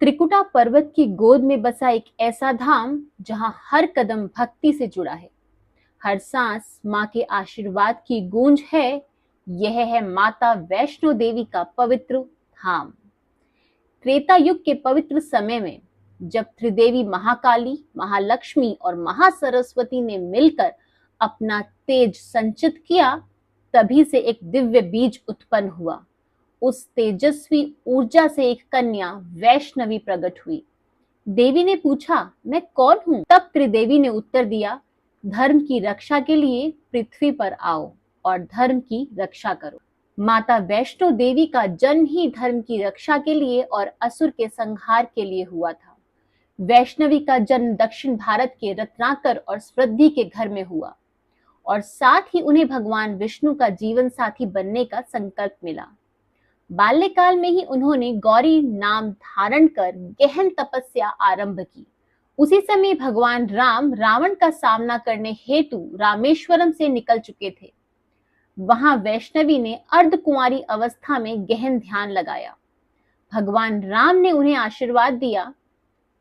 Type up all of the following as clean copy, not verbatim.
त्रिकुटा पर्वत की गोद में बसा एक ऐसा धाम जहां हर कदम भक्ति से जुड़ा है, हर सांस माँ के आशीर्वाद की गूंज है। यह है माता वैष्णो देवी का पवित्र धाम। त्रेता युग के पवित्र समय में जब त्रिदेवी महाकाली, महालक्ष्मी और महासरस्वती ने मिलकर अपना तेज संचित किया, तभी से एक दिव्य बीज उत्पन्न हुआ। उस तेजस्वी ऊर्जा से एक कन्या वैष्णवी प्रकट हुई। देवी ने पूछा, मैं कौन हूं? तब त्रिदेवी ने उत्तर दिया, धर्म की रक्षा के लिए पृथ्वी पर आओ और धर्म की रक्षा करो। माता वैष्णो देवी का जन्म ही धर्म की रक्षा के लिए और असुर के संहार के लिए हुआ था। वैष्णवी का जन्म दक्षिण भारत के रत्नाकर और समृद्धि के घर में हुआ और साथ ही उन्हें भगवान विष्णु का जीवन साथी बनने का संकल्प मिला। बाल्यकाल में ही उन्होंने गौरी नाम धारण कर गहन तपस्या आरंभ की। उसी समय भगवान राम रावण का सामना करने हेतु रामेश्वरम से निकल चुके थे। वहां वैष्णवी ने अर्धकुंवारी अवस्था में गहन ध्यान लगाया। भगवान राम ने उन्हें आशीर्वाद दिया।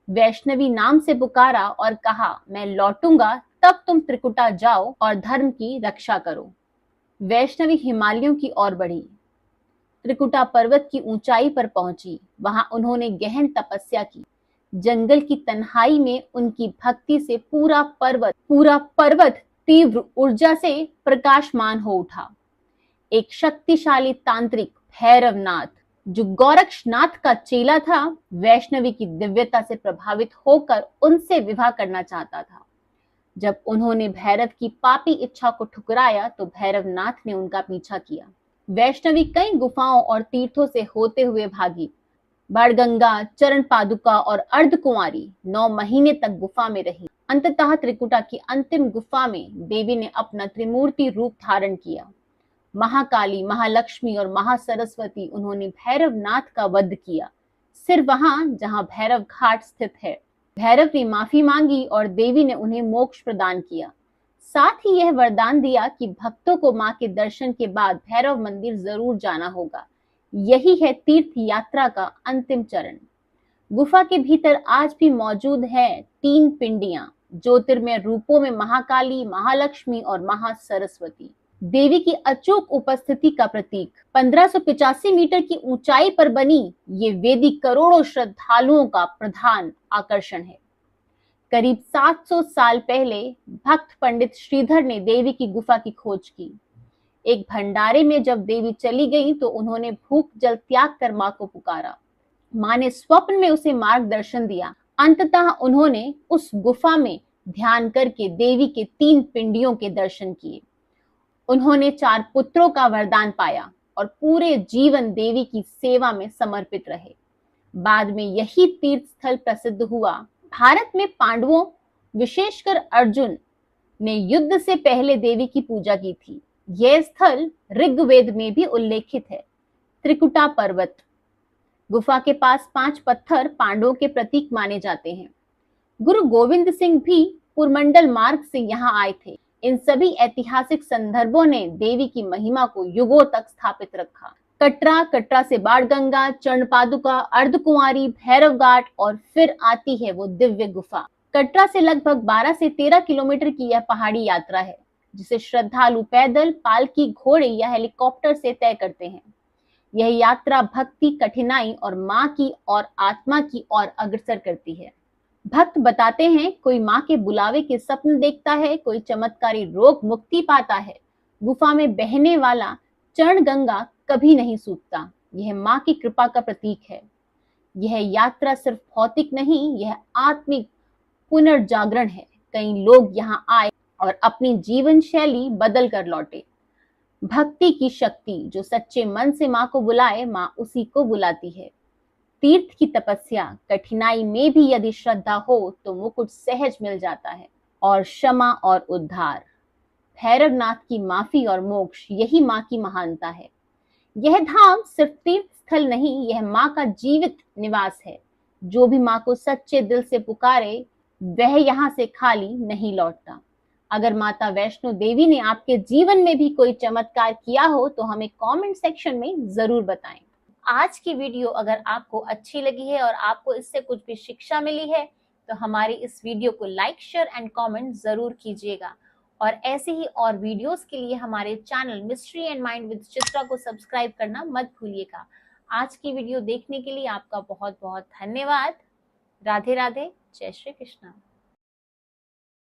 वैष्णवी नाम से पुकारा और कहा, मैं लौटूंगा तब तुम त्रिकुटा जाओ और धर्म की रक्षा करो। वैष्णवी हिमालयों की ओर बढ़ी, त्रिकुटा पर्वत की ऊंचाई पर पहुंची। वहां उन्होंने गहन तपस्या की। जंगल की तन्हाई में उनकी भक्ति से पूरा पर्वत तीव्र ऊर्जा से प्रकाशमान हो उठा। एक शक्तिशाली तांत्रिक भैरवनाथ, जो गोरक्षनाथ का चेला था, वैष्णवी की दिव्यता से प्रभावित होकर उनसे विवाह करना चाहता था। जब उन्होंने भैरव की पापी इच्छा को ठुकराया तो भैरवनाथ ने उनका पीछा किया। वैष्णवी कई गुफाओं और तीर्थों से होते हुए भागी। बाणगंगा, चरण पादुका और अर्धकुंवारी 9 महीने तक गुफा में रही। अंततः त्रिकुटा की अंतिम गुफा में देवी ने अपना त्रिमूर्ति रूप धारण किया। महाकाली, महालक्ष्मी और महासरस्वती उन्होंने भैरवनाथ का वध किया, सिर्फ वहां जहां भैरव घाट स्थित है। भैरव ने माफी मांगी और देवी ने उन्हें मोक्ष प्रदान किया। साथ ही यह वरदान दिया कि भक्तों को मां के दर्शन के बाद भैरव मंदिर जरूर जाना होगा। यही है तीर्थ यात्रा का अंतिम चरण। गुफा के भीतर आज भी मौजूद है 3 पिंडियां, ज्योतिर्मय रूपों में महाकाली, महालक्ष्मी और महासरस्वती, देवी की अचूक उपस्थिति का प्रतीक। 1585 मीटर की ऊंचाई पर बनी ये वेदी करोड़ों श्रद्धालुओं का प्रधान आकर्षण है। करीब 700 साल पहले भक्त पंडित श्रीधर ने देवी की गुफा की खोज की। एक भंडारे में जब देवी चली गई तो उन्होंने भूख जल त्याग कर मां को पुकारा। मां ने स्वप्न में उसे मार्गदर्शन दिया। अंततः उन्होंने उस गुफा में ध्यान करके देवी के 3 पिंडियों के दर्शन किए। उन्होंने 4 पुत्रों का वरदान पाया और पूरे जीवन देवी की सेवा में समर्पित रहे। बाद में यही तीर्थ स्थल प्रसिद्ध हुआ। भारत में पांडवों, विशेषकर अर्जुन ने युद्ध से पहले देवी की पूजा की थी। यह स्थल ऋग्वेद में भी उल्लेखित है। त्रिकुटा पर्वत गुफा के पास 5 पत्थर पांडवों के प्रतीक माने जाते हैं। गुरु गोविंद सिंह भी पुरमंडल मार्ग से यहाँ आए थे। इन सभी ऐतिहासिक संदर्भों ने देवी की महिमा को युगों तक स्थापित रखा। कटरा से बाणगंगा, चरण पादुका, अर्धकुंवारी, भैरव घाट और फिर आती है वो दिव्य गुफा। कटरा से लगभग 12 से 13 किलोमीटर की यह पहाड़ी यात्रा है, जिसे श्रद्धालु पैदल, पालकी, घोड़े या हेलीकॉप्टर से तय करते हैं। यह यात्रा भक्ति, कठिनाई और मां की और आत्मा की ओर अग्रसर करती है। भक्त बताते हैं, कोई मां के बुलावे के स्वप्न देखता है, कोई चमत्कारी रोग मुक्ति पाता है। गुफा में बहने वाला चरण गंगा कभी नहीं सूखता। यह मां की कृपा का प्रतीक है। यह यात्रा सिर्फ भौतिक नहीं, यह आत्मिक पुनर्जागरण है। कई लोग यहाँ आए और अपनी जीवन शैली बदल कर लौटे। भक्ति की शक्ति, जो सच्चे मन से मां को बुलाए, मां उसी को बुलाती है। तीर्थ की तपस्या, कठिनाई में भी यदि श्रद्धा हो तो मुकुट सहज मिल जाता है, और क्षमा और उद्धार। भैरवनाथ की माफी और मोक्ष, यही मां की महानता है। यह धाम सिर्फ तीर्थ स्थल नहीं, यह मां का जीवित निवास है। जो भी मां को सच्चे दिल से पुकारे, वह यहाँ से खाली नहीं लौटता। अगर माता वैष्णो देवी ने आपके जीवन में भी कोई चमत्कार किया हो तो हमें कमेंट सेक्शन में जरूर बताएं। आज की वीडियो अगर आपको अच्छी लगी है और आपको इससे कुछ भी शिक्षा मिली है तो हमारी इस वीडियो को लाइक, शेयर एंड कमेंट जरूर कीजिएगा। और ऐसे ही और वीडियोस के लिए हमारे channel mystery and mind with Chitra को सब्सक्राइब करना मत भूलिएगा। आज की वीडियो देखने के लिए आपका बहुत बहुत धन्यवाद। राधे राधे, जय श्री कृष्णा।